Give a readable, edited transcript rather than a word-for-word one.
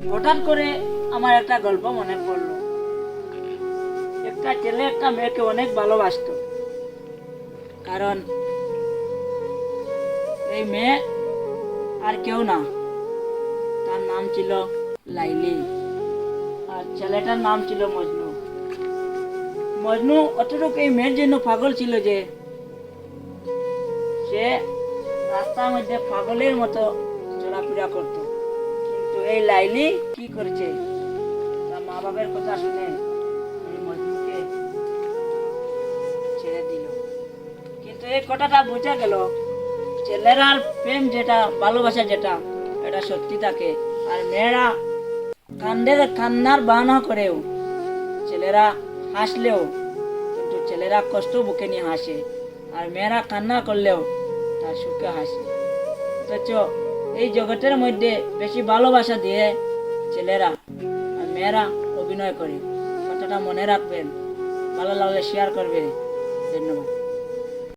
হঠাৎ করে আমার একটা গল্প মনে পড়লো। একটা ছেলে একটা মেয়েকে অনেক ভালোবাসতো, কারণ এই মেয়ে আর কেউ না, তার নাম ছিল লাইলি, আর ছেলেটার নাম ছিল মজনু। মজনু অতটুকু এই মেয়ের জন্য পাগল ছিল যে সে রাস্তার মধ্যে পাগলের মতো চলাফেরা করত। কিন্তু এই লাইলি কি করছে, তার মা বাবার কথা শুনে এই মজনুকে ছেড়ে দিল। কিন্তু এই কথাটা বোঝা গেল, ছেলেরার প্রেম যেটা, ভালোবাসা যেটা, এটা সত্যি থাকে। আর মেয়েরা কান্নার বাহানা করেও, ছেলেরা হাসলেও কিন্তু ছেলেরা কষ্ট বুকে নিয়ে হাসে, আর মেয়েরা কান্না করলেও তার সুখে হাসে। অথচ এই জগতের মধ্যে বেশি ভালোবাসা দিয়ে ছেলেরা, আর মেয়েরা অভিনয় করে। কথাটা মনে রাখবেন, ভালো লাগলে শেয়ার করবেন। ধন্যবাদ।